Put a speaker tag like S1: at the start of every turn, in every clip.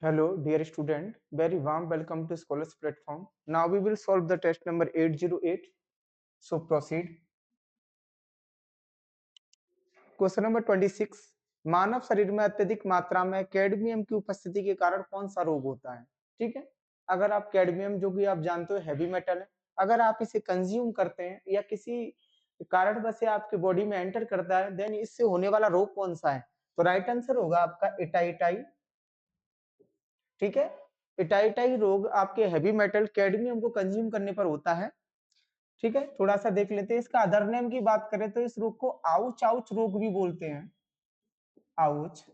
S1: Hello, dear student. Very warm welcome to Scholars platform. Now we will solve the test number 808. So proceed. Question number 26। मानव शरीर में अत्यधिक मात्रा में cadmium की उपस्थिति के कारण कौन सा रोग होता है? ठीक है। अगर आप कैडमियम, जो कि आप जानते हो हैवी मेटल है, अगर आप इसे कंज्यूम करते हैं या किसी कारणवश से आपके बॉडी में एंटर करता है, देन इससे होने वाला रोग कौन सा है? तो राइट आंसर होगा आपका इटाइटाई। ठीक है। इटाइटाई रोग आपके हैवी मेटल कैडमियम को कंज्यूम करने पर होता है। ठीक है, थोड़ा सा देख लेते हैं। इसका अदर नेम की बात करें तो इस रोग को आउच आउच रोग भी बोलते हैं। आउच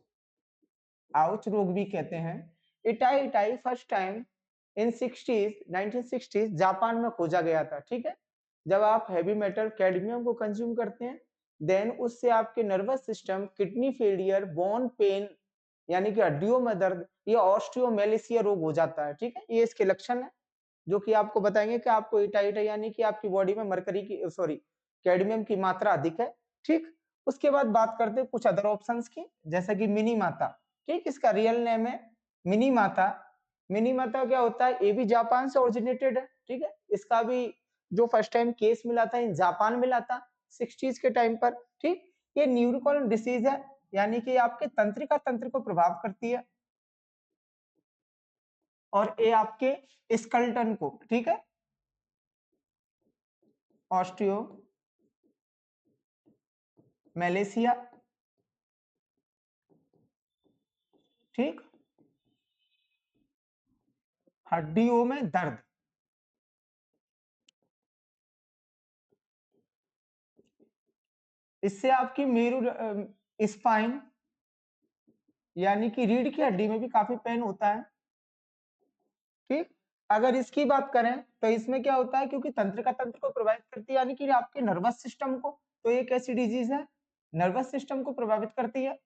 S1: आउच रोग भी कहते हैं। Itai itai first time in 1960s Japan में खोजा गया था। ठीक है। जब आप हैवी मेटल कैडमियम को कंज्यूम करते हैं, देन उससे आपके nervous system, kidney failure, bone pain यानी कि हड्डियों में दर्द, ये ऑस्टियोमेलेसिया रोग हो जाता है। ठीक है, ये इसके लक्षण है जो कि आपको बताएंगे कि आपको इटाइटा यानी कि आपकी बॉडी में मरकरी की सॉरी कैडमियम की मात्रा अधिक है। ठीक। उसके बाद बात करते हैं कुछ अदर ऑप्शंस की, जैसे कि मिनी माता। ठीक, इसका रियल नेम है मिनी माता। मिनी माता क्या होता है? ये भी जापान से ओरिजिनेटेड है। ठीक है, इसका भी जो फर्स्ट टाइम केस मिला था इन जापान मिला था 60s के टाइम पर। ठीक, ये न्यूरोकॉल डिसीज है, यानी कि आपके तंत्रिका तंत्र को प्रभाव करती है और ये आपके स्कल्टन को, ठीक है, ऑस्टियो मलेशिया, ठीक, हड्डियों में दर्द, इससे आपकी मेरु स्पाइन यानी कि रीढ़ की हड्डी में भी काफी पेन होता है। ठीक, अगर इसकी बात करें तो इसमें क्या होता है, क्योंकि तंत्रिका तंत्र को प्रभावित करती है यानी कि आपके नर्वस सिस्टम को, तो एक ऐसी डिजीज है नर्वस सिस्टम को प्रभावित करती है।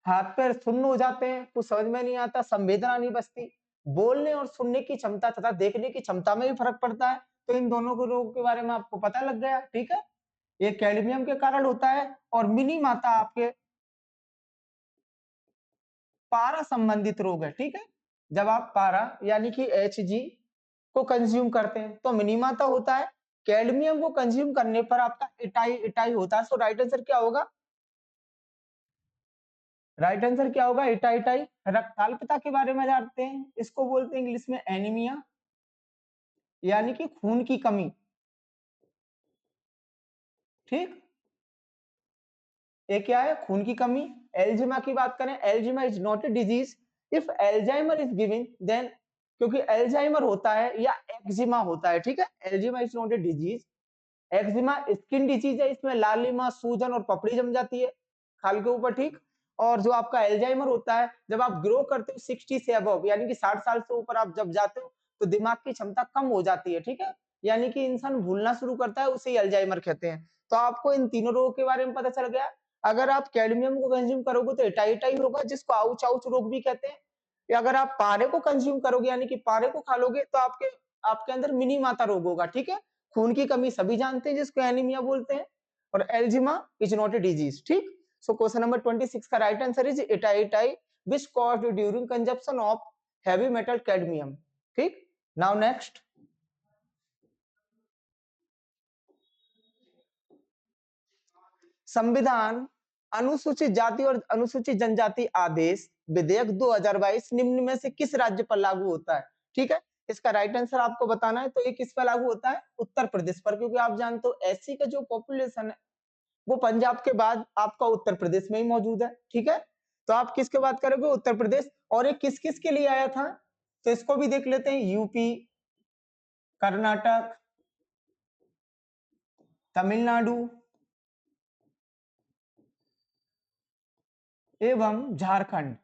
S1: हाथ पैर सुन्न हो जाते हैं, कुछ समझ में नहीं आता, संवेदना नहीं बचती, बोलने और सुनने की क्षमता तथा देखने की क्षमता में भी फर्क पड़ता है। तो इन दोनों के रोग के बारे में आपको पता लग गया। ठीक है, ये कैडमियम के कारण होता है। और मिनी माता आपके पारा संबंधित रोग है। ठीक है, जब आप पारा यानी कि Hg को कंज्यूम करते हैं तो मिनी माता होता है। कैडमियम को कंज्यूम करने पर आपका इटाई इटाई होता है। सो राइट आंसर क्या होगा? राइट आंसर क्या होगा? इटाइटाई। रक्ताल्पता के बारे में जानते हैं, इसको बोलते हैं इंग्लिश में एनीमिया, यानी कि खून की कमी। ठीक, ये क्या है? खून की कमी। एल्जिमा की बात करें, एल्जिमा is not a disease if Alzheimer is given, then क्योंकि एल्जाइमर होता है या एक्जिमा होता है। ठीक है, एल्जिमा is not a disease. Eczema skin disease है, इसमें लालिमा, सूजन और पपड़ी जम जाती है खाल के ऊपर। ठीक, और जो आपका एल्जाइमर होता है, जब आप ग्रो करते हो 60 से अबव यानी कि 60 साल से ऊपर आप जब जाते हो तो दिमाग की क्षमता कम हो जाती है। ठीक है, यानी कि इंसान भूलना शुरू करता है, उसे एल्जाइमर कहते हैं। तो आपको इन तीनों रोगों के बारे में पता चल गया। अगर आप कैडमियम को कंज्यूम करोगे तो इटाइटाई होगा, जिसको आउच आउच रोग भी कहते हैं। या अगर आप पारे को कंज्यूम करोगे यानी कि पारे को खा लोगे तो आपके आपके अंदर मिनी माता रोग होगा। ठीक है, खून की कमी सभी जानते हैं जिसको एनीमिया बोलते हैं। और एल्जिमा इज नॉट ए डिजीज। ठीक, सो क्वेश्चन नंबर 26 का right answer is itai itai which caused during consumption of heavy metal cadmium. ठीक, नाउ नेक्स्ट। संविधान अनुसूचित जाति और अनुसूचित जनजाति आदेश विधेयक 2022 निम्न में से किस राज्य पर लागू होता है? ठीक है, इसका राइट आंसर आपको बताना है। तो ये किस पर लागू होता है? उत्तर प्रदेश पर, क्योंकि आप जानते हो एससी का जो पॉपुलेशन है वो पंजाब के बाद आपका उत्तर प्रदेश में ही मौजूद है। ठीक है, तो आप किसके बात करोगे? उत्तर प्रदेश। और ये किस किस के लिए आया था तो इसको भी देख लेते हैं। यूपी, कर्नाटक, तमिलनाडु एवं झारखंड।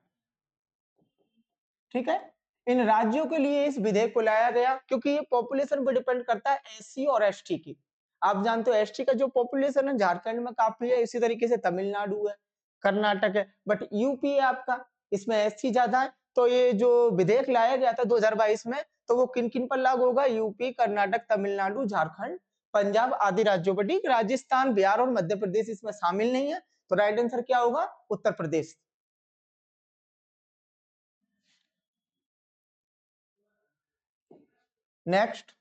S1: ठीक है, इन राज्यों के लिए इस विधेयक को लाया गया क्योंकि ये पॉपुलेशन पर डिपेंड करता है एससी और एसटी की। आप जानते हो एसटी का जो पॉपुलेशन है झारखंड में काफी है, इसी तरीके से तमिलनाडु है, कर्नाटक है, बट यूपी है आपका, इसमें एससी ज्यादा है। तो ये जो विधेयक लाया गया था 2022 में, तो वो किन किन पर लागू होगा? यूपी, कर्नाटक, तमिलनाडु, झारखंड, पंजाब आदि राज्यों पर। ठीक, राजस्थान, बिहार और मध्य प्रदेश इसमें शामिल नहीं है। तो राइट आंसर क्या होगा? उत्तर प्रदेश। नेक्स्ट,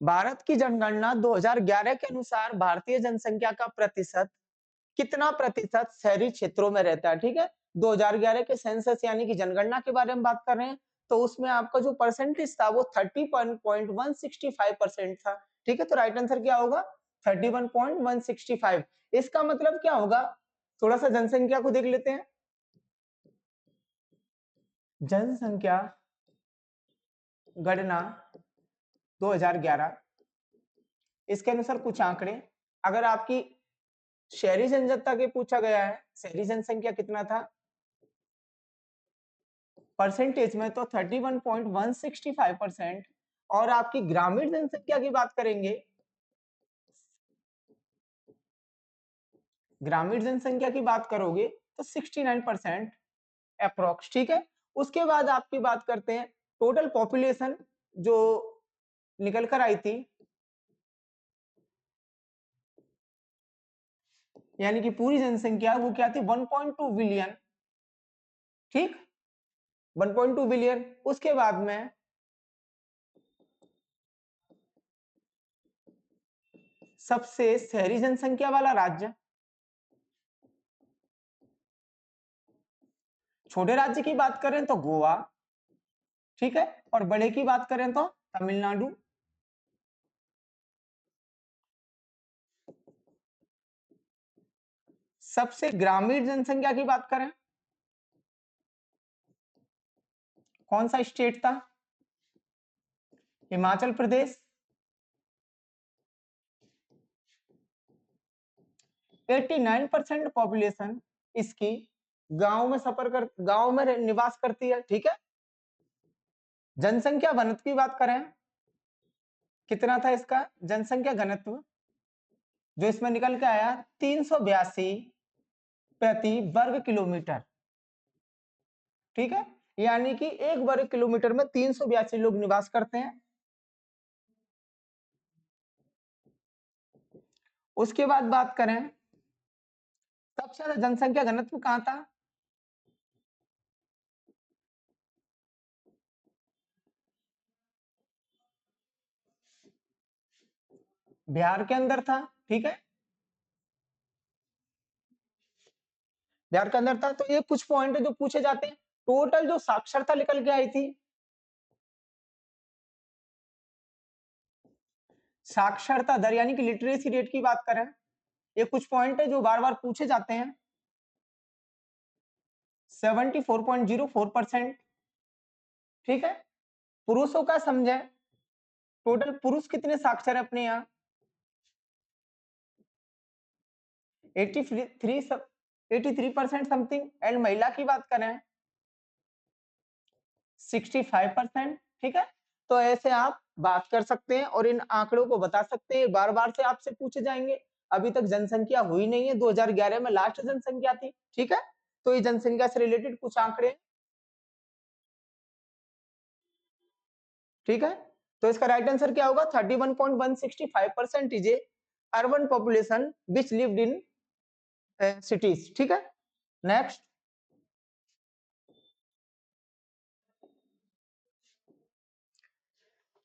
S1: भारत की जनगणना 2011 के अनुसार भारतीय जनसंख्या का प्रतिशत कितना प्रतिशत शहरी क्षेत्रों में रहता है? ठीक है, 2011 के सेंसस यानी कि जनगणना के बारे में बात कर रहे हैं, तो उसमें आपका जो परसेंटेज था वो 31.165% था। ठीक है, तो राइट आंसर क्या होगा? 31.165। इसका मतलब क्या होगा? थोड़ा सा जनसंख्या को देख लेते हैं। जनसंख्या गणना 2011, इसके अनुसार कुछ आंकड़े, अगर आपकी शहरी जनसंख्या के पूछा गया है, शहरी जनसंख्या कितना था परसेंटेज में, तो 31.165%। और आपकी ग्रामीण जनसंख्या की बात करेंगे, ग्रामीण जनसंख्या की बात करोगे तो 69% अप्रोक्स। ठीक है, उसके बाद आपकी बात करते हैं टोटल पॉपुलेशन जो निकल कर आई थी, यानी कि पूरी जनसंख्या वो क्या थी? 1.2 बिलियन। ठीक, 1.2 बिलियन। उसके बाद में सबसे शहरी जनसंख्या वाला राज्य, छोटे राज्य की बात करें तो गोवा। ठीक है, और बड़े की बात करें तो तमिलनाडु। सबसे ग्रामीण जनसंख्या की बात करें, कौन सा स्टेट था? हिमाचल प्रदेश। 89% पॉपुलेशन इसकी गांव में निवास करती है। ठीक है, जनसंख्या घनत्व की बात करें, कितना था इसका जनसंख्या घनत्व? जो इसमें निकल के आया 382 प्रति वर्ग किलोमीटर। ठीक है, यानी कि एक वर्ग किलोमीटर में 382 लोग निवास करते हैं। उसके बाद बात करें सबसे ज्यादा जनसंख्या घनत्व कहां था? बिहार के अंदर था। ठीक है, बिहार के अंदर था। तो ये कुछ पॉइंट जो पूछे जाते हैं, टोटल जो साक्षरता निकल के आई थी, साक्षरता दर यानी कि लिटरेसी रेट की बात करें, ये कुछ पॉइंट है जो बार बार पूछे जाते हैं। 74.04%। ठीक है, पुरुषों का समझे, टोटल पुरुष कितने साक्षर है अपने यहाँ? 83% समथिंग। एंड महिला की बात करें 65%। ठीक है, तो ऐसे आप बात कर सकते हैं और इन आंकड़ों को बता सकते हैं, बार बार से आपसे पूछे जाएंगे। अभी तक जनसंख्या हुई नहीं है, 2011 में लास्ट जनसंख्या थी। ठीक है, तो ये जनसंख्या से रिलेटेड कुछ आंकड़े। ठीक है, तो इसका राइट आंसर क्या होगा? 31.165% is a urban population which lived in cities. ठीक है, नेक्स्ट,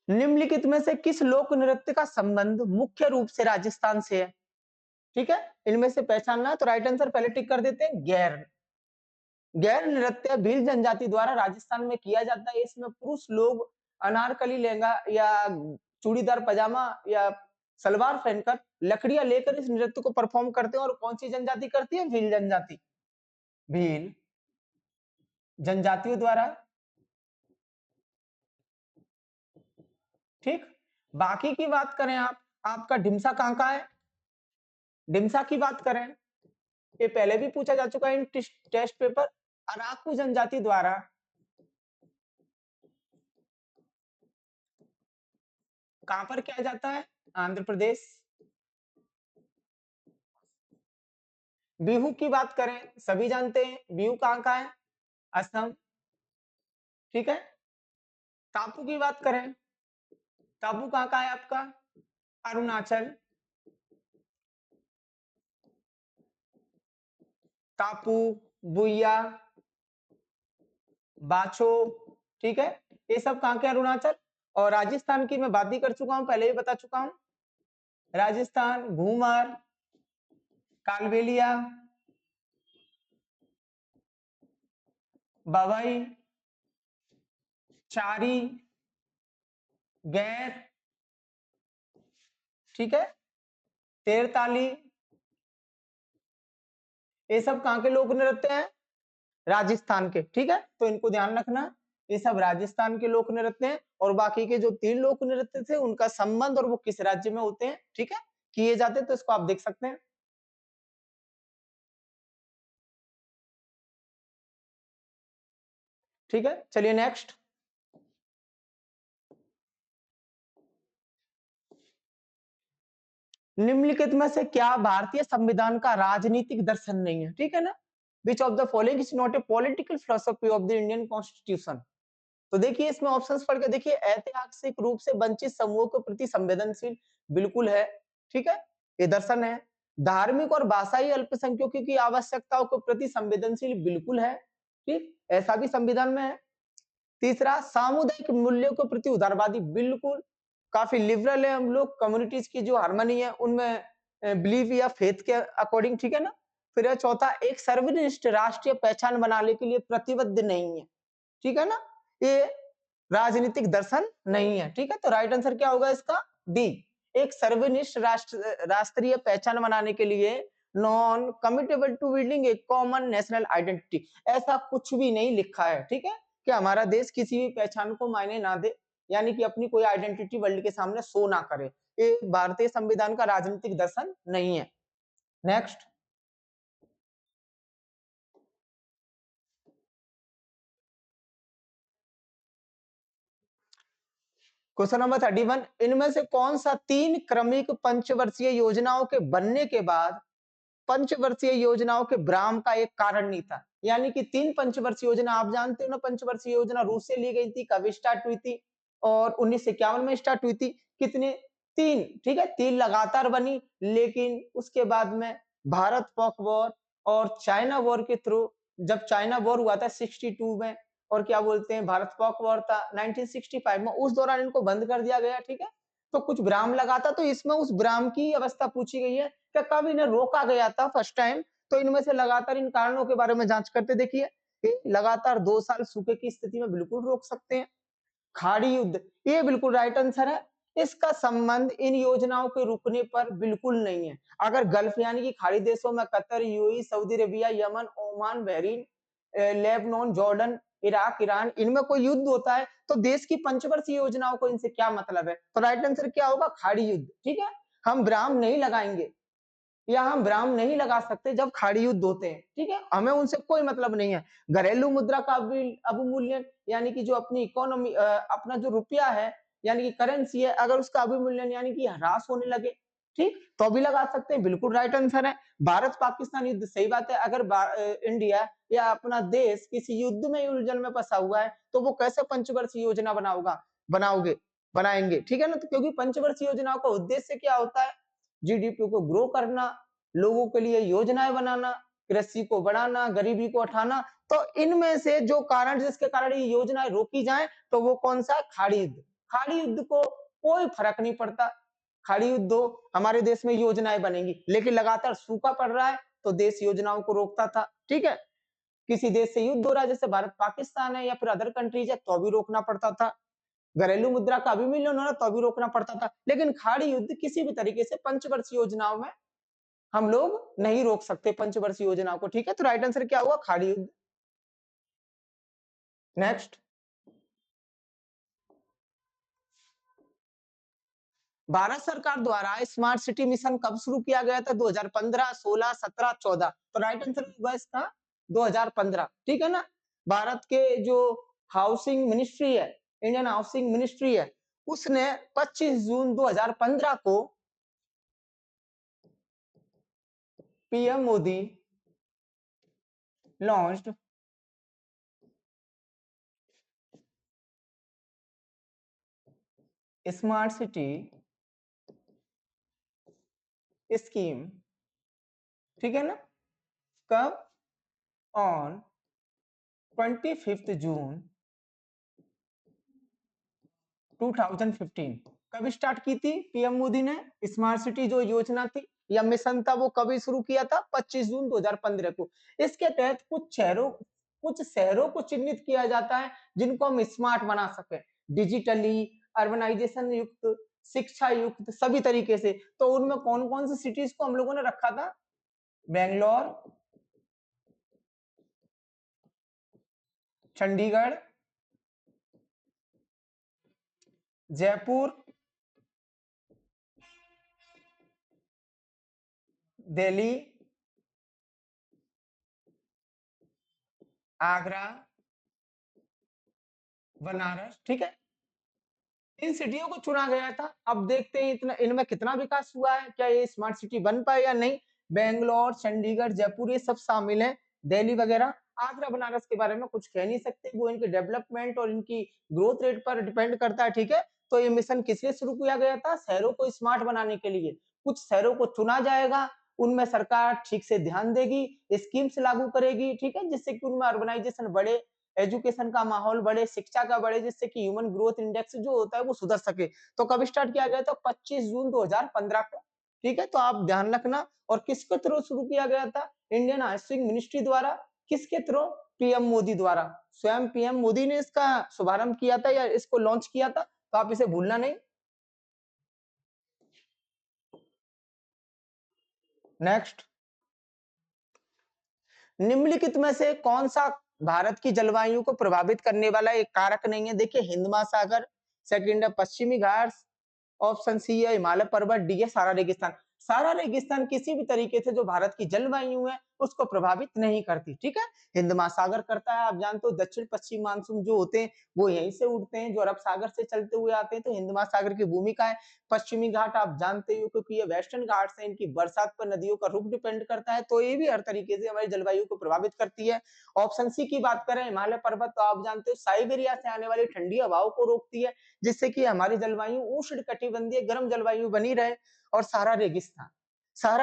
S1: निम्नलिखित में से किस लोक नृत्य का संबंध मुख्य रूप से राजस्थान से है? ठीक है, इनमें से पहचानना है, तो राइट आंसर पहले टिक कर देते हैं गैर। गैर नृत्य भील जनजाति द्वारा राजस्थान में किया जाता है। इसमें पुरुष लोग अनारकली लहंगा या चूड़ीदार पजामा या सलवार पहनकर लकड़ियां लेकर इस नृत्य को परफॉर्म करते हैं। और कौन सी जनजाति करती है? भील जनजाति। भील जनजातियों द्वारा। ठीक, बाकी की बात करें आप, आपका ढिमसा कहां का है? ढिमसा की बात करें, ये पहले भी पूछा जा चुका है इन टेस्ट पेपर। अराकू जनजाति द्वारा कहां पर किया जाता है? आंध्र प्रदेश। बिहू की बात करें, सभी जानते हैं बिहू कहां का है? असम। ठीक है, टापू की बात करें, टापू कहां का है आपका? अरुणाचल। टापू, बुया, बाछो, ठीक है, ये सब कहाँ के अरुणाचल। और राजस्थान की मैं बात ही कर चुका हूँ, पहले ही बता चुका हूँ। राजस्थान घूमर, कालबेलिया, बवई, चारी, गैर, ठीक है, तेरताली, ये सब कहाँ के लोक नृत्य हैं, राजस्थान के, ठीक है, तो इनको ध्यान रखना, ये सब राजस्थान के लोक नृत्य हैं। और बाकी के जो 3 लोक नृत्य थे उनका संबंध और वो किस राज्य में होते हैं, ठीक है, किए जाते हैं, तो इसको आप देख सकते हैं। ठीक है, चलिए नेक्स्ट। निम्नलिखित में से क्या भारतीय संविधान का राजनीतिक दर्शन नहीं है, ठीक है ना। Which of the following is not A political philosophy of the Indian constitution. तो देखिए इसमें ऑप्शंस पढ़ के देखिए, ऐतिहासिक रूप से वंचित समूहों के प्रति संवेदनशील, बिल्कुल है, ठीक है, ये दर्शन है। धार्मिक और भाषाई अल्पसंख्यकों की आवश्यकताओं के प्रति संवेदनशील, बिल्कुल है, ठीक, ऐसा भी संविधान में है। तीसरा, सामुदायिक मूल्यों के प्रति उदारवादी, बिल्कुल, काफी लिबरल है हम लोग, कम्युनिटीज की जो हार्मनी है उनमें बिलीव या फेथ के अकॉर्डिंग, ठीक है ना। फिर है चौथा, एक सर्वनिष्ठ राष्ट्रीय पहचान बनाने के लिए प्रतिबद्ध नहीं है, ठीक है ना, ये राजनीतिक दर्शन नहीं है, ठीक है, तो राइट आंसर क्या होगा इसका, डी। एक सर्वनिष्ठ राष्ट्रीय पहचान बनाने के लिए non committable to building a common national identity, ऐसा कुछ भी नहीं लिखा है, ठीक है, कि हमारा देश किसी भी पहचान को मायने ना दे, यानी कि अपनी कोई आइडेंटिटी वर्ल्ड के सामने शो ना करे, ये भारतीय संविधान का राजनीतिक दर्शन नहीं है। नेक्स्ट, क्वेश्चन नंबर 31, इनमें से कौन सा 3 क्रमिक पंचवर्षीय योजनाओं के बनने के बाद पंचवर्षीय योजनाओं के विराम का एक कारण नहीं था। यानी कि 3 पंचवर्षीय योजना, आप जानते हो ना, पंचवर्षीय योजना रूस से ली गई थी, कब स्टार्ट हुई थी, और 1951 में स्टार्ट हुई थी। कितने, 3, ठीक है, 3 लगातार बनी, लेकिन उसके बाद में भारत पॉक वॉर और चाइना वॉर के थ्रू, जब चाइना वॉर हुआ था 62 में, और क्या बोलते हैं भारत पॉक वॉर था 1965 में, उस दौरान इनको बंद कर दिया गया, ठीक है, तो कुछ विराम लगा था, तो इसमें उस विराम की अवस्था पूछी गई है कि कब इन्हें रोका गया था फर्स्ट टाइम। तो इनमें से लगातार इन कारणों के बारे में जांच करते देखिए, लगातार 2 साल सूखे की स्थिति में बिल्कुल रोक सकते हैं। खाड़ी युद्ध, ये बिल्कुल राइट आंसर है, इसका संबंध इन योजनाओं के रुकने पर बिल्कुल नहीं है। अगर गल्फ यानी कि खाड़ी देशों में Qatar, UAE, Saudi Arabia, Yemen, Oman, Bahrain, Lebanon, Jordan, Iraq, Iran, इनमें कोई युद्ध होता है तो देश की पंचवर्षीय योजनाओं को इनसे क्या मतलब है, तो राइट आंसर क्या होगा, खाड़ी युद्ध, ठीक है। हम विराम नहीं लगाएंगे या हम विराम नहीं लगा सकते जब खाड़ी युद्ध होते हैं, ठीक है, हमें उनसे कोई मतलब नहीं है। घरेलू मुद्रा का अवमूल्यन, यानी कि जो अपनी इकोनॉमी, अपना जो रुपया है, यानी कि करेंसी है, अगर उसका अवमूल्यन यानी कि ह्रास होने लगे, ठीक, तो भी लगा सकते हैं, बिल्कुल राइट आंसर है। भारत पाकिस्तान युद्ध, सही बात है, अगर इंडिया या अपना देश किसी युद्ध में उलझन में फंसा हुआ है तो वो कैसे पंचवर्षीय योजना बनाओगे, बनाएंगे, ठीक है ना, तो क्योंकि पंचवर्षीय योजनाओं का उद्देश्य क्या होता है, जीडीपी को ग्रो करना, लोगों के लिए योजनाएं बनाना, कृषि को बढ़ाना, गरीबी को हटाना। तो इनमें से जो कारण, जिसके कारण ये योजनाएं रोकी जाएं, तो वो कौन सा, खाड़ी युद्ध। खाड़ी युद्ध को कोई फर्क नहीं पड़ता, खाड़ी युद्ध हो, हमारे देश में योजनाएं बनेंगी, लेकिन लगातार सूखा पड़ रहा है तो देश योजनाओं को रोकता था, ठीक है। किसी देश से युद्ध हो रहा है, जैसे भारत पाकिस्तान है या फिर अदर कंट्रीज है, तो भी रोकना पड़ता था। घरेलू मुद्रा का अभिमूल्यन हो रहा, तो भी रोकना पड़ता था। लेकिन खाड़ी युद्ध किसी भी तरीके से पंचवर्षीय योजनाओं में हम लोग नहीं रोक सकते, पंचवर्षीय योजनाओं को, ठीक है, तो राइट आंसर क्या हुआ, खाड़ी युद्ध। नेक्स्ट, भारत सरकार द्वारा स्मार्ट सिटी मिशन कब शुरू किया गया था, 2015, 16, 17, 14, तो राइट आंसर होगा इसका 2015, ठीक है ना। भारत के जो हाउसिंग मिनिस्ट्री है, इंडियन हाउसिंग मिनिस्ट्री है, उसने 25 जून 2015 को PM Modi launched smart city scheme, ठीक है ना, कब, ऑन 25 जून 2015 कब स्टार्ट की थी पीएम मोदी ने स्मार्ट सिटी जो योजना थी या मिशन था वो कभी शुरू किया था 25 जून 2015 को। इसके तहत कुछ शहरों को चिन्हित किया जाता है जिनको हम स्मार्ट बना सके, डिजिटली, अर्बनाइजेशन युक्त, शिक्षा युक्त, सभी तरीके से। तो उनमें कौन कौन सी सिटीज को हम लोगों ने रखा था? बेंगलोर, चंडीगढ़, जयपुर, दिल्ली, आगरा, बनारस। ठीक है, इन सिटियों को चुना गया था। अब देखते हैं इतना इनमें कितना विकास हुआ है, क्या ये स्मार्ट सिटी बन पाए या नहीं। बेंगलोर, चंडीगढ़, जयपुर ये सब शामिल है, दिल्ली वगैरह। आगरा बनारस के बारे में कुछ कह नहीं सकते, वो इनके डेवलपमेंट और इनकी ग्रोथ रेट पर डिपेंड करता है। ठीक है, तो ये मिशन किस लिए शुरू किया गया था? शहरों को स्मार्ट बनाने के लिए। कुछ शहरों को चुना जाएगा, उनमें सरकार ठीक से ध्यान देगी, स्कीम्स लागू करेगी, ठीक है, जिससे कि उनमें अर्बनाइजेशन बढ़े, एजुकेशन का माहौल बढ़े, शिक्षा का बढ़े, जिससे कि ह्यूमन ग्रोथ इंडेक्स जो होता है वो सुधर सके। तो कब स्टार्ट किया गया था? 25 जून 2015 को। ठीक है, तो आप ध्यान रखना। और किसके थ्रू शुरू किया गया था? इंडियन हाउसिंग मिनिस्ट्री द्वारा। किसके थ्रू? पीएम मोदी द्वारा। स्वयं पीएम मोदी ने इसका शुभारंभ किया था या इसको लॉन्च किया था, तो आप इसे भूलना नहीं। नेक्स्ट, निम्नलिखित में से कौन सा भारत की जलवायु को प्रभावित करने वाला एक कारक नहीं है? देखिए, हिंद महासागर, सेकंड है पश्चिमी घाट, ऑप्शन सी है हिमालय पर्वत, डी है सारा रेगिस्तान। सारा रेगिस्तान किसी भी तरीके से जो भारत की जलवायु है उसको प्रभावित नहीं करती। ठीक है, हिंद महासागर करता है। आप जानते हो दक्षिण पश्चिम मानसून जो होते हैं वो यहीं से उठते हैं, जो अरब सागर से चलते हुए आते हैं, तो हिंद महासागर की भूमिका है। पश्चिमी घाट आप जानते हो क्योंकि ये वेस्टर्न घाट से, इनकी बरसात पर नदियों का रुख डिपेंड करता है, तो ये भी हर तरीके से हमारी जलवायु को प्रभावित करती है। ऑप्शन सी की बात करें हिमालय पर्वत, तो आप जानते हो साइबेरिया से आने वाली ठंडी हवाओं को रोकती है, जिससे कि हमारी जलवायु उष्ण कटिबंधीय गर्म जलवायु बनी रहे। और सहारा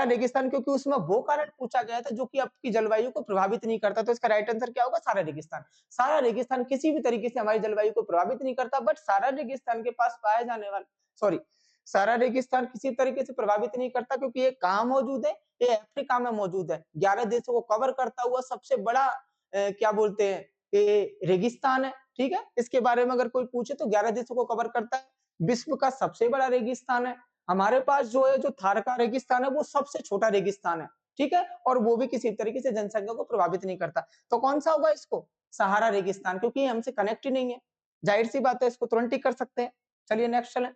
S1: रेगिस्तान क्योंकि उसमें वो कारण पूछा गया था जो कि आपकी जलवायु को प्रभावित नहीं करता, तो इसका राइट आंसर क्या होगा? सहारा रेगिस्तान। सहारा रेगिस्तान किसी भी तरीके से हमारी जलवायु को प्रभावित नहीं करता, बट सहारा रेगिस्तान के पास पाए जाने वाले, सॉरी, सहारा रेगिस्तान किसी तरीके से प्रभावित नहीं करता क्योंकि ये कहाँ मौजूद है? ये अफ्रीका में मौजूद है। 11 देशों को कवर करता हुआ सबसे बड़ा क्या बोलते हैं, ये रेगिस्तान है। ठीक है, इसके बारे में अगर कोई पूछे तो 11 देशों को कवर करता है, विश्व का सबसे बड़ा रेगिस्तान है। हमारे पास जो है, जो थार का रेगिस्तान है वो सबसे छोटा रेगिस्तान है। ठीक है, और वो भी किसी तरीके से जनसंख्या को प्रभावित नहीं करता। तो कौन सा होगा इसको? सहारा रेगिस्तान, क्योंकि ये हमसे कनेक्ट ही नहीं है। जाहिर सी बात है, इसको तुरंत ही कर सकते हैं। चलिए नेक्स्ट चलें।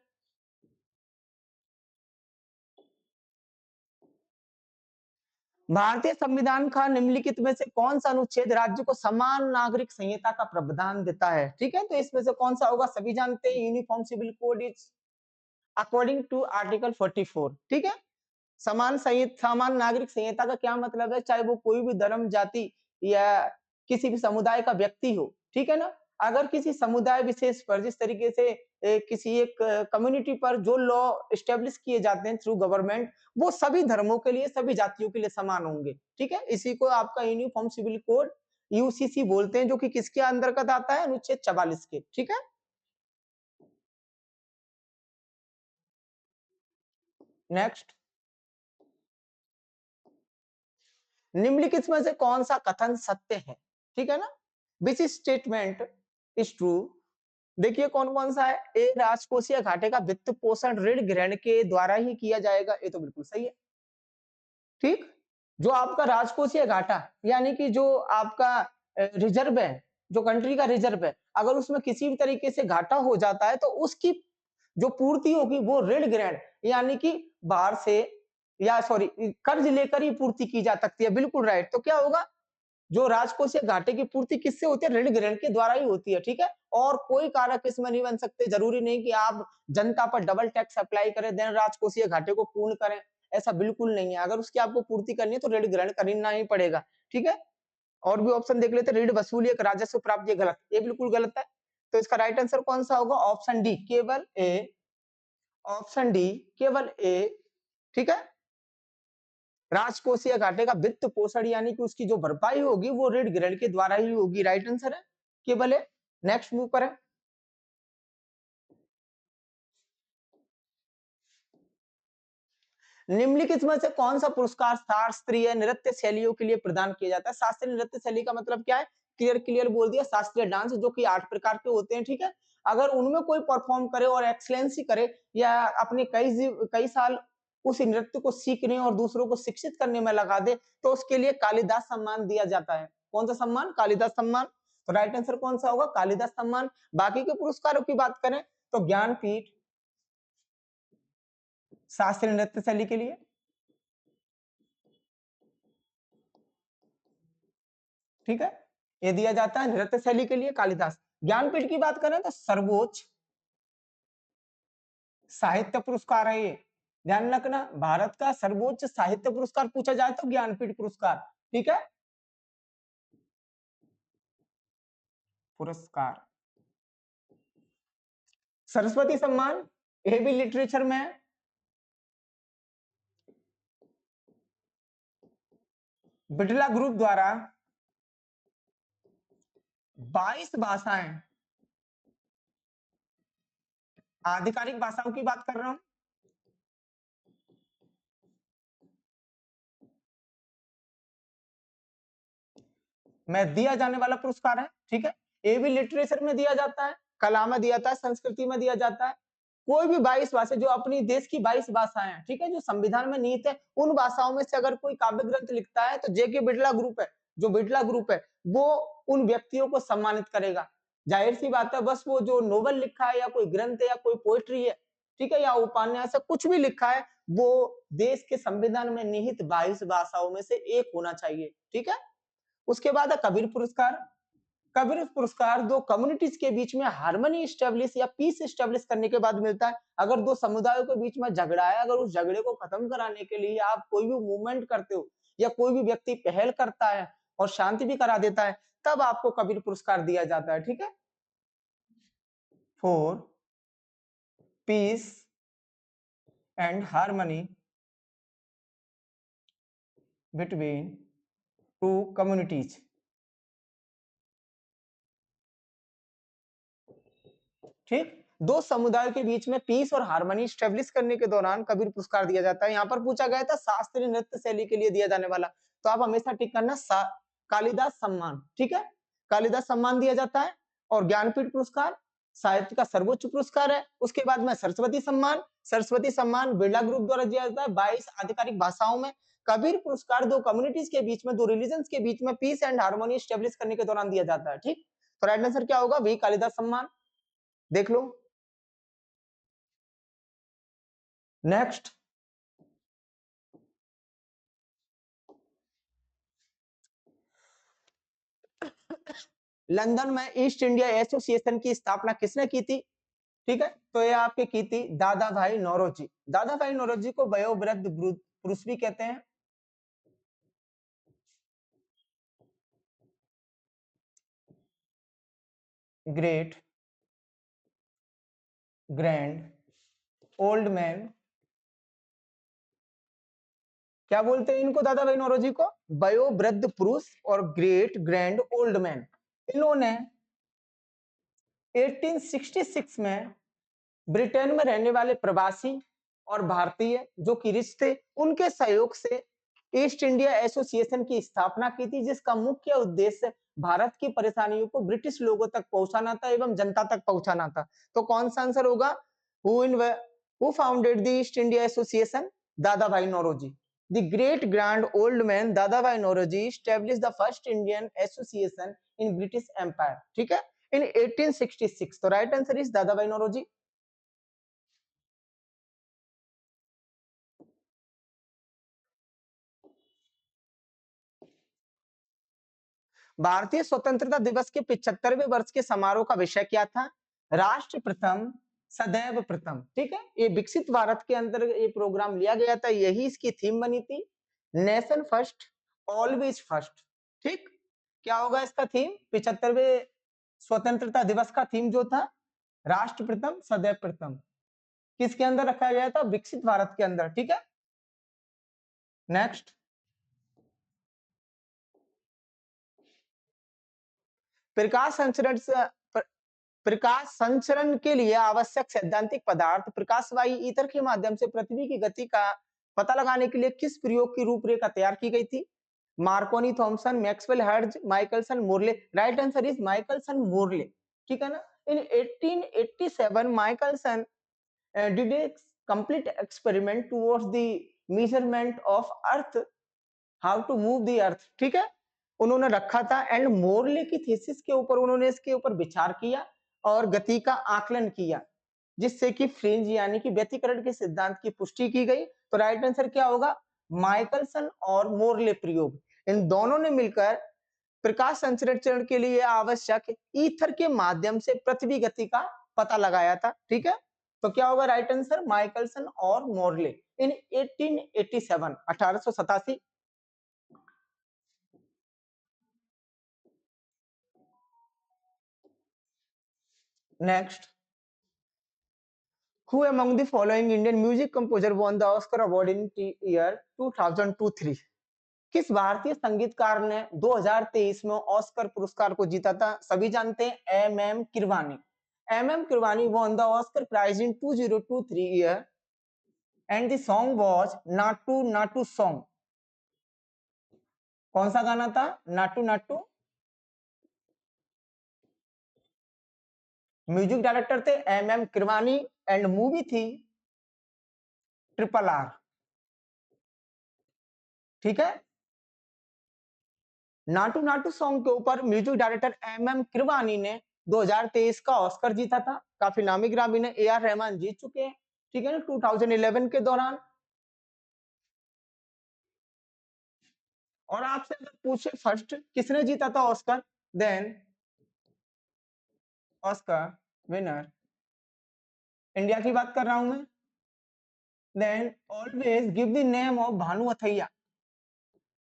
S1: भारतीय संविधान का निम्नलिखित में से कौन सा अनुच्छेद राज्य को समान नागरिक संहिता का प्रावधान देता है? ठीक है, तो इसमें से कौन सा होगा? सभी जानते हैं uniform civil code is according to article 44। ठीक है, समान नागरिक संहिता का क्या मतलब है? चाहे वो कोई भी धर्म, जाति या किसी भी समुदाय का व्यक्ति हो, ठीक है ना? अगर किसी समुदाय विशेष पर जिस तरीके से किसी एक कम्युनिटी पर जो लॉ एस्टेब्लिश किए जाते हैं थ्रू गवर्नमेंट, वो सभी धर्मों के लिए, सभी जातियों के लिए समान होंगे। ठीक है, इसी को आपका यूनिफॉर्म सिविल कोड यूसीसी बोलते हैं, जो कि किसके अंतर्गत आता है? अनुच्छेद 44 के। ठीक है, नेक्स्ट, निम्नलिखित में से कौन सा कथन सत्य है? ठीक है ना? Which statement is true? देखिए कौन कौन सा है। ए, राजकोषीय घाटे का वित्त पोषण ऋण ग्रहण के द्वारा ही किया जाएगा, ये तो बिल्कुल सही है। ठीक, जो आपका राजकोषीय घाटा यानी कि जो आपका रिजर्व है, जो कंट्री का रिजर्व है, अगर उसमें किसी भी तरीके से घाटा हो जाता है तो उसकी जो पूर्ति होगी वो ऋण ग्रहण यानी कि बाहर से या सॉरी कर्ज लेकर ही पूर्ति की जा सकती है। बिल्कुल राइट। तो क्या होगा? जो राजकोषीय घाटे की पूर्ति किससे होती है? ऋण ग्रहण के द्वारा ही होती है। ठीक है, और कोई कारक इसमें नहीं बन सकते। जरूरी नहीं कि आप जनता पर डबल टैक्स अप्लाई करें देन राजकोषीय घाटे को पूर्ण करें, ऐसा बिल्कुल नहीं है। अगर उसकी आपको पूर्ति करनी है तो ऋण ग्रहण करना ही पड़ेगा। ठीक है, और भी ऑप्शन देख लेते हैं। ऋण वसूली एक राजस्व प्राप्ति, ये गलत, ये बिल्कुल गलत है। तो इसका राइट आंसर कौन सा होगा? ऑप्शन डी, केवल ए। ऑप्शन डी, केवल ए। ठीक है, राजकोषीय घाटे का वित्त पोषण यानी कि उसकी जो भरपाई होगी वो ऋण ग्रहण के द्वारा ही होगी। राइट आंसर है केवल। नेक्स्ट मूव करें। निम्नलिखित में से कौन सा पुरस्कार शास्त्रीय नृत्य शैलियों के लिए प्रदान किया जाता है? शास्त्रीय नृत्य शैली का मतलब क्या है? क्लियर क्लियर बोल दिया, शास्त्रीय डांस जो कि 8 प्रकार के होते हैं, ठीक है। अगर उनमें कोई परफॉर्म करे और एक्सलेंसी करे या अपने कई साल उस नृत्य को सीखने और दूसरों को शिक्षित करने में लगा दे तो उसके लिए कालिदास सम्मान दिया जाता है। कौन सा सम्मान? कालिदास सम्मान। तो राइट आंसर कौन सा होगा? कालिदास सम्मान। बाकी के पुरस्कारों की बात करें तो ज्ञानपीठ शास्त्रीय नृत्य शैली के लिए, ठीक है, ये दिया जाता है नृत्य शैली के लिए कालिदास। ज्ञानपीठ की बात करें तो सर्वोच्च साहित्य पुरस्कार है ये। ध्यान रखना, भारत का सर्वोच्च साहित्य पुरस्कार पूछा जाए तो ज्ञानपीठ पुरस्कार, ठीक है। पुरस्कार सरस्वती सम्मान, ये भी लिटरेचर में है। बिड़ला ग्रुप द्वारा 22 भाषाएं, आधिकारिक भाषाओं की बात कर रहा हूं, मैं दिया जाने वाला पुरस्कार है, ठीक है। ये भी लिटरेचर में दिया जाता है, कला में दिया जाता है, संस्कृति में दिया जाता है। कोई भी 22 भाषा जो अपनी देश की 22 भाषाएं हैं, ठीक है, जो संविधान में निहित है, उन भाषाओं में से अगर कोई काव्य ग्रंथ लिखता है तो जेके बिड़ला ग्रुप है, जो बिड़ला ग्रुप है वो उन व्यक्तियों को सम्मानित करेगा। जाहिर सी बात है, बस वो जो नोवेल लिखा है या कोई ग्रंथ है या कोई पोएट्री है, ठीक है, या उपन्यास है, कुछ भी लिखा है वो देश के संविधान में निहित 22 भाषाओं में से एक होना चाहिए, ठीक है। उसके बाद है कबीर पुरस्कार। कबीर पुरस्कार दो कम्युनिटीज के बीच में हार्मनी स्टेब्लिश या पीस स्टेब्लिश करने के बाद मिलता है। अगर दो समुदायों के बीच में झगड़ा है, अगर उस झगड़े को खत्म कराने के लिए आप कोई भी मूवमेंट करते हो या कोई भी व्यक्ति पहल करता है और शांति भी करा देता है, तब आपको कबीर पुरस्कार दिया जाता है, ठीक है। For piece and harmony between two communities, ठीक। दो समुदायों के बीच में पीस और हार्मनी स्टेब्लिश करने के दौरान कबीर पुरस्कार दिया जाता है। यहाँ पर पूछा गया था शास्त्रीय नृत्य शैली के लिए दिया जाने वाला, तो आप हमेशा टिक करना कालिदास सम्मान, ठीक है, कालिदास सम्मान दिया जाता है। और ज्ञानपीठ पुरस्कार साहित्य का सर्वोच्च पुरस्कार है। उसके बाद में सरस्वती सम्मान, सरस्वती सम्मान बिड़ला ग्रुप द्वारा दिया जाता है 22 आधिकारिक भाषाओं में। कबीर पुरस्कार दो कम्युनिटीज के बीच में, दो रिलीजन के बीच में पीस एंड हार्मोनी स्टेब्लिश करने के दौरान दिया जाता है, ठीक। तो राइट आंसर क्या होगा? वही कालिदास सम्मान। देख लो नेक्स्ट। लंदन में ईस्ट इंडिया एसोसिएशन की स्थापना किसने की थी? ठीक है, तो ये आपके की थी दादा भाई नौरोजी। दादा भाई नौरोजी को वयोवृद्ध पुरुष भी कहते हैं। ग्रेट ग्रैंड ओल्ड मैन, क्या बोलते हैं इनको? दादा भाई नौरोजी को वयोवृद्ध पुरुष और ग्रेट ग्रैंड ओल्ड मैन। इन्होंने 1866 में ब्रिटेन में रहने वाले प्रवासी और भारतीय जो कि रिश्ते, उनके सहयोग से ईस्ट इंडिया एसोसिएशन की स्थापना की थी, जिसका मुख्य उद्देश्य भारत की परेशानियों को ब्रिटिश लोगों तक पहुंचाना था एवं जनता तक पहुंचाना था। तो कौन सा आंसर होगा? Who founded the East India Association? Dadabhai Naoroji. The great grand old man Dadabhai Naoroji established the first Indian association in British empire, ठीक है, इन 1866। तो राइट आंसर इज दादा भाई नौरोजी। भारतीय स्वतंत्रता दिवस के 75वें वर्ष के समारोह का विषय क्या था? राष्ट्र प्रथम सदैव प्रथम, ठीक है। ये विकसित भारत के अंदर ये प्रोग्राम लिया गया था, यही इसकी थीम बनी थी। नेशन फर्स्ट ऑलवेज फर्स्ट, ठीक। क्या होगा इसका थीम? 75वें स्वतंत्रता दिवस का थीम जो था राष्ट्र प्रथम सदैव प्रथम, किसके अंदर रखा गया था? विकसित भारत के अंदर, ठीक है। नेक्स्ट। प्रकाश संचरण प्रकाश संचरण के लिए आवश्यक सैद्धांतिक पदार्थ प्रकाशवायी ईथर के माध्यम से पृथ्वी की गति का पता लगाने के लिए किस प्रयोग की रूपरेखा तैयार की गई थी? Marconi, Thomson, Maxwell, Hertz, Michelson, Morley. Right answer is Michelson, Morley. ठीक है ना? In 1887 Michelson did a complete experiment towards the measurement of earth, how to move the earth। ठीक है, उन्होंने रखा था एंड मोरले की थीसिस के ऊपर उन्होंने इसके ऊपर विचार किया और गति का आकलन किया, जिससे कि फ्रिंज यानी कि व्यतिकरण के सिद्धांत की पुष्टि की गई। तो राइट आंसर क्या होगा? माइकलसन और मोरले प्रयोग। इन दोनों ने मिलकर प्रकाश संचरण के लिए आवश्यक ईथर के माध्यम से पृथ्वी गति का पता लगाया था। ठीक है, तो क्या होगा राइट आंसर? माइकलसन और Morley in 1887 1887। Next, who among the following Indian music composer won the Oscar award in year 2002-3? किस भारतीय संगीतकार ने 2023 में ऑस्कर पुरस्कार को जीता था? सभी जानते हैं M Keeravani. M Keeravani won the Oscar prize in 2023 year and the song was Naatu Naatu song. कौन सा गाना था? नाटू नाटू। म्यूजिक डायरेक्टर थे एम किरवानी एंड मूवी थी RRR। ठीक है, नाटू नाटू सॉन्ग के ऊपर म्यूजिक डायरेक्टर एम किरवानी ने 2023 का ऑस्कर जीता था। काफी नामी गिरामी ने AR रहमान जीत चुके हैं। ठीक है ना, 2011 के दौरान। और आपसे अगर पूछे फर्स्ट किसने जीता था Oscar, then Oscar winner India की बात कर रहा हूं मैं, then always give the name of Bhanu Athaiya.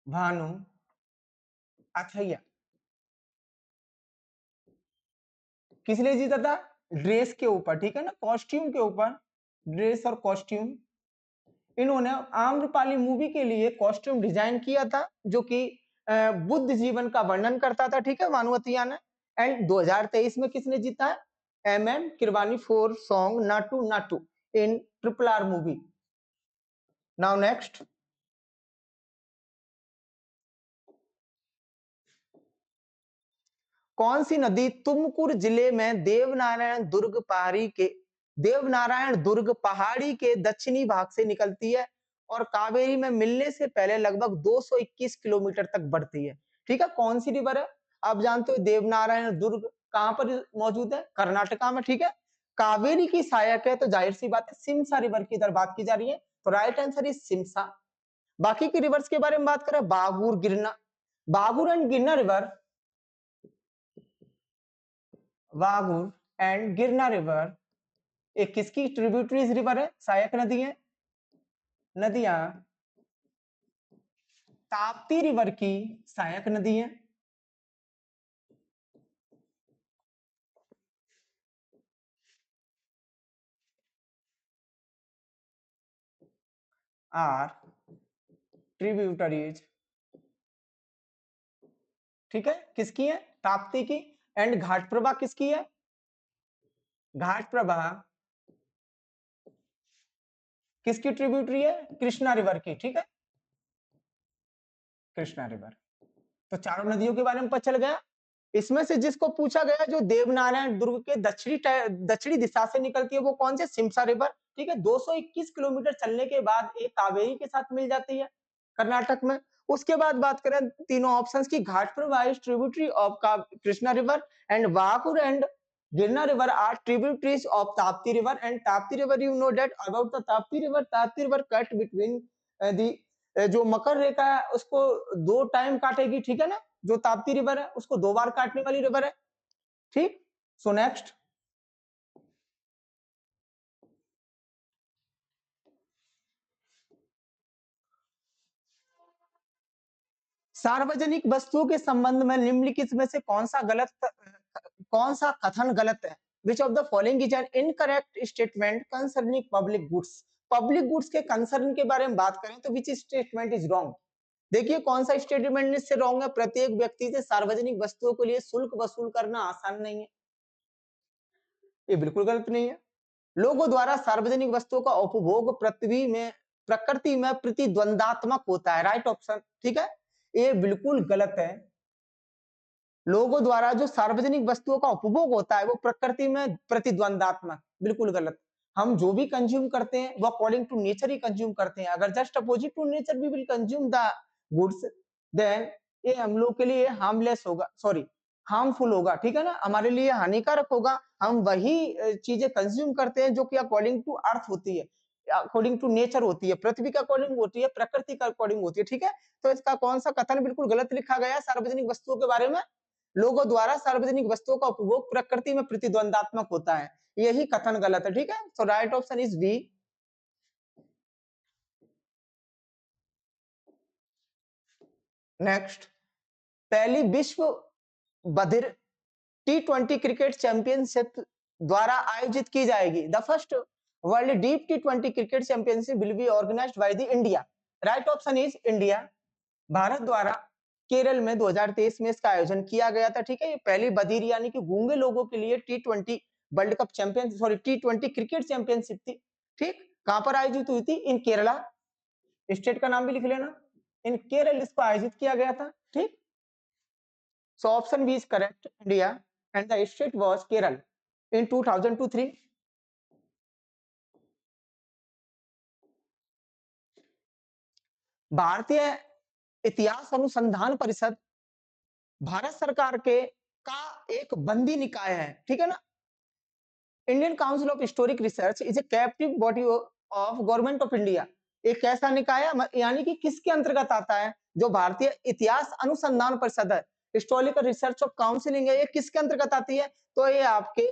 S1: Bhanu Athaiya किस लिए जीता था? ड्रेस के ऊपर। ठीक है ना, कॉस्ट्यूम के ऊपर, ड्रेस और कॉस्ट्यूम। इन्होंने आम्रपाली मूवी के लिए कॉस्ट्यूम डिजाइन किया था, जो कि बुद्ध जीवन का वर्णन करता था। ठीक है, भानुअतिया ने। एंड 2023 में किसने जीता है? M Keeravani for song Naatu Naatu in RRR movie. Now next, कौन सी नदी तुमकुर जिले में देवनारायण दुर्ग पहाड़ी के दक्षिणी भाग से निकलती है और कावेरी में मिलने से पहले लगभग 221 किलोमीटर तक बढ़ती है? ठीक है, कौन सी रिवर है? आप जानते हो देवनारायण दुर्ग कहां पर मौजूद है? कर्नाटका में। ठीक है, कावेरी की सहायक है, तो जाहिर सी बात है सिमसा रिवर की इधर बात की जा रही है, तो राइट आंसर इज सिमसा। बाकी की रिवर्स के बारे में बात करें, बागुर, गिरना। बागुर and Girna river, वागुर and Girna river एक किसकी ट्रिब्यूटरीज रिवर है? सहायक नदी है। नदियां ताप्ती रिवर की सहायक नदी है। आर ट्रिब्यूटरीज, ठीक है, किसकी है? ताप्ती की। एंड घाट प्रभा किसकी है? घाट प्रभा किसकी ट्रिब्यूटरी है? कृष्णा रिवर की। ठीक है, कृष्णा रिवर। तो चारों नदियों के बारे में पता चल गया। इसमें से जिसको पूछा गया जो देवनारायण दुर्ग के दक्षिणी दिशा से निकलती है, वो कौन से? सिमसा रिवर। ठीक है, 221 किलोमीटर चलने के बाद एक कावेरी के साथ मिल जाती है कर्नाटक में। उसके बाद बात करें तीनों ऑप्शंस की, Ghataprabha is tributary of Krishna river and Waghur and Girna river are tributaries of Tapti river and Tapti river, you know that about the Tapti river cut between the जो मकर रेखा है उसको दो टाइम काटेगी। ठीक है ना, जो ताप्ती रिवर है उसको दो बार काटने वाली रिवर है। ठीक, सो नेक्स्ट, सार्वजनिक वस्तुओं के संबंध में निम्नलिखित में से कौन सा कथन गलत है? Which of the following is an incorrect statement concerning public goods? Public goods के कंसर्न के बारे में बात करें तो विच स्टेटमेंट इज रॉन्ग? देखिए कौन सा स्टेटमेंट इससे रॉन्ग है, प्रत्येक व्यक्ति से सार्वजनिक वस्तुओं के लिए शुल्क वसूल करना आसान नहीं है, ये बिल्कुल गलत नहीं है। लोगों द्वारा सार्वजनिक वस्तुओं का उपभोग प्रकृति में प्रतिद्वंदात्मक होता है, राइट ऑप्शन, ठीक है, ये बिल्कुल गलत है। लोगों द्वारा जो सार्वजनिक वस्तुओं का उपभोग होता है वो प्रकृति में प्रतिद्वंदात्मक, बिल्कुल गलत। हम जो भी कंज्यूम करते हैं वो अकॉर्डिंग टू नेचर ही कंज्यूम करते हैं। अगर just opposite to nature we will consume the goods, then ये हम लोग के लिए हार्मलेस होगा, सॉरी हार्मफुल होगा, ठीक है ना, हमारे लिए हानिकारक होगा। हम वही चीजें कंज्यूम करते हैं जो कि अकॉर्डिंग टू अर्थ होती है, अकॉर्डिंग टू नेचर होती है, पृथ्वी का अकॉर्डिंग होती है, प्रकृति का अकॉर्डिंग होती है, ठीक है। तो इसका कौन सा कथन बिल्कुल गलत लिखा गया है सार्वजनिक वस्तुओं के बारे में? लोगों द्वारा सार्वजनिक वस्तुओं का उपभोग प्रकृति में प्रतिद्वंदात्मक होता है, यही कथन गलत है, ठीक है। So right option is B. Next, पहली विश्व बधिर T20 क्रिकेट चैंपियनशिप द्वारा आयोजित की जाएगी। The first world deaf T20 cricket championship will be organised by the India. Right option is India. भारत द्वारा केरल में 2023 में इसका आयोजन किया गया था, ठीक है। ये पहली बधिर यानी कि गूंगे लोगों के लिए T20 world cup champion, sorry T20 cricket championship थी, ठीक। कहां पर आयोजित हुई थी? इन केरला, स्टेट का नाम भी लिख लेना, इन केरल इसको आयोजित किया गया था, ठीक। So option B is correct, India, and the state was Kerala in 2002-3। भारतीय इतिहास अनुसंधान परिषद भारत सरकार के का एक बंदी निकाय है, ठीक है ना। Indian council of historic research is a captive body of government of India. एक कैसा निकाय है, यानी कि किसके अंतर्गत आता है? जो भारतीय इतिहास अनुसंधान परिषद है, हिस्टोरिकल रिसर्च ऑफ काउंसिलिंग है, ये किसके अंतर्गत आती है? तो ये आपके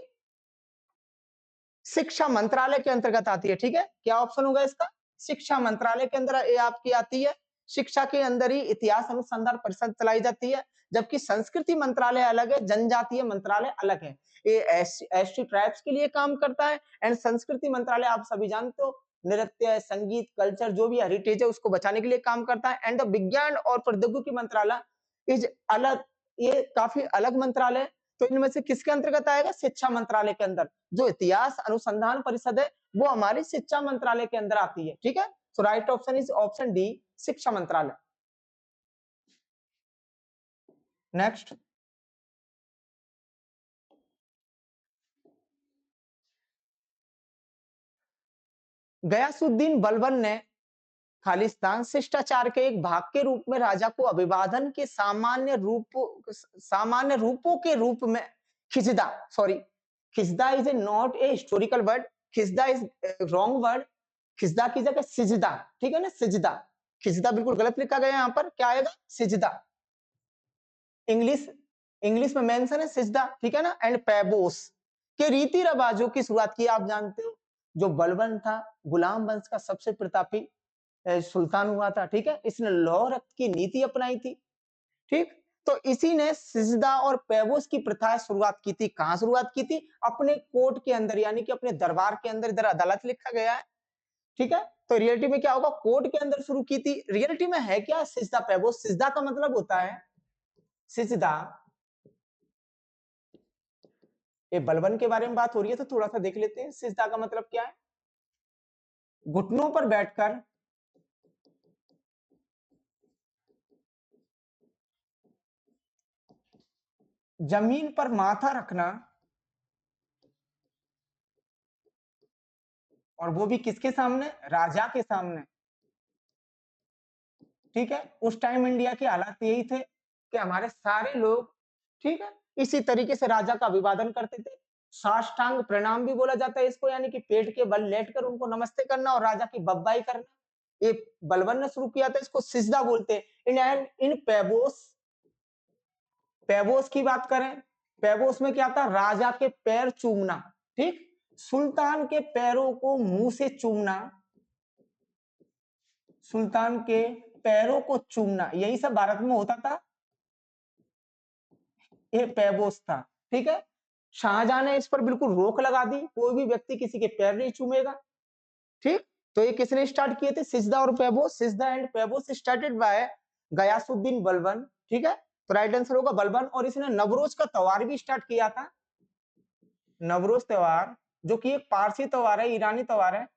S1: शिक्षा मंत्रालय के अंतर्गत आती है, ठीक है। क्या ऑप्शन होगा इसका? शिक्षा मंत्रालय के अंदर ये आपकी आती है। शिक्षा के अंदर ही इतिहास अनुसंधान परिषद चलाई जाती है, जबकि संस्कृति मंत्रालय अलग है, जनजातीय मंत्रालय अलग है। ये एसटी ट्राइब्स के लिए काम करता है, एंड संस्कृति मंत्रालय आप सभी जानते हो, नृत्य, संगीत, कल्चर जो भी हेरिटेज है उसको बचाने के लिए काम करता है। एंड विज्ञान और प्रौद्योगिकी मंत्रालय इज अलग, ये काफी अलग मंत्रालय है। तो इनमें से किसके अंतर्गत आएगा? शिक्षा मंत्रालय के अंदर। जो इतिहास अनुसंधान परिषद है वो हमारी शिक्षा मंत्रालय के अंदर आती है, ठीक है। So right option is option D, शिक्षा मंत्रालय। नेक्स्ट, गयासुद्दीन बलबन ने खालिस्तान शिष्टाचार के एक भाग के रूप में राजा को अभिवादन के सामान्य रूपों के रूप में खिजदा, सॉरी खिजदा is a not a historical word, खिजदा इज रॉन्ग वर्ड, खिजदा की जगह सिजदा, ठीक है ना, सिजदा। खिजदा बिल्कुल गलत लिखा गया यहाँ पर, क्या आएगा? सिजदा। इंग्लिश इंग्लिश में मेंशन है सिजदा, ठीक है ना। एंड पैबोस के रीति रिवाजों की शुरुआत की, आप जानते हो जो बलबन था गुलाम वंश का सबसे प्रतापी सुल्तान हुआ था, ठीक है। इसने लौह रक्त की नीति अपनाई थी, ठीक। तो इसी ने सिजदा और पैबोस की प्रथा शुरुआत की थी। कहां शुरुआत की थी? अपने कोर्ट के अंदर, यानी कि अपने दरबार के अंदर, इधर अदालत लिखा गया है, ठीक है। तो रियलिटी में क्या होगा? कोर्ट के अंदर शुरू की थी। रियलिटी में है क्या? सिजदा पैबोस। सिजदा का मतलब होता है, सिजदा, ये बलबन के बारे में बात हो रही है तो थोड़ा सा देख लेते हैं सिजदा का मतलब क्या है। घुटनों पर बैठकर जमीन पर माथा रखना, और वो भी किसके सामने? राजा के सामने, ठीक है। उस टाइम इंडिया के हालात यही थे कि हमारे सारे लोग, ठीक है, इसी तरीके से राजा का अभिवादन करते थे। साष्टांग प्रणाम भी बोला जाता है इसको, यानी कि पेट के बल लेटकर उनको नमस्ते करना और राजा की बब्बाई करना। ये बलबन ने शुरू किया था, इसको सिजदा बोलते हैं। इन पैबोस, पैबोस की बात करें, पैबोस में क्या था? राजा के पैर चूमना, ठीक। सुल्तान के पैरों को मुंह से चूमना, सुल्तान के पैरों को चूमना, यही सब भारत में होता था, ये पैबोस था, ठीक है। शाहजहां ने इस पर बिल्कुल रोक लगा दी, कोई भी व्यक्ति किसी के पैर नहीं चूमेगा, ठीक। तो ये किसने स्टार्ट किए थे? सिजदा और पैबोस। सिजदा एंड पैबोस स्टार्टेड बाय गयासुद्दीन बलबन, ठीक है, तो राइट आंसर होगा बलबन। और इसने नवरोज का त्योहार भी स्टार्ट किया था, नवरोज त्योहार, जो कि एक पारसी त्योहार है, ईरानी त्योहार है।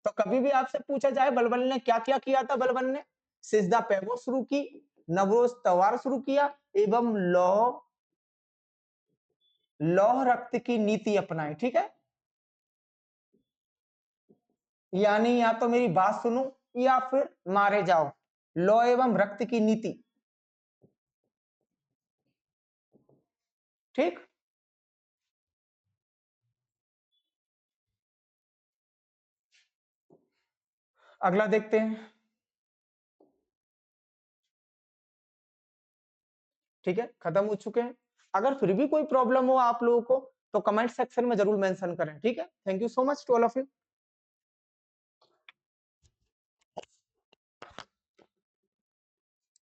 S1: तो कभी भी आपसे पूछा जाए बलबन ने क्या क्या किया था, बलबन ने सिजदा पैगो शुरू की, नवरोज त्योहार शुरू किया, एवं लौह रक्त की नीति अपनाई, ठीक है। यानी या तो मेरी बात सुनो या फिर मारे जाओ, लौ एवं रक्त की नीति, ठीक। अगला देखते हैं, ठीक है, खत्म हो चुके हैं। अगर फिर भी कोई प्रॉब्लम हो आप लोगों को तो कमेंट सेक्शन में जरूर मेंशन करें, ठीक है। Thank you so much to all of you.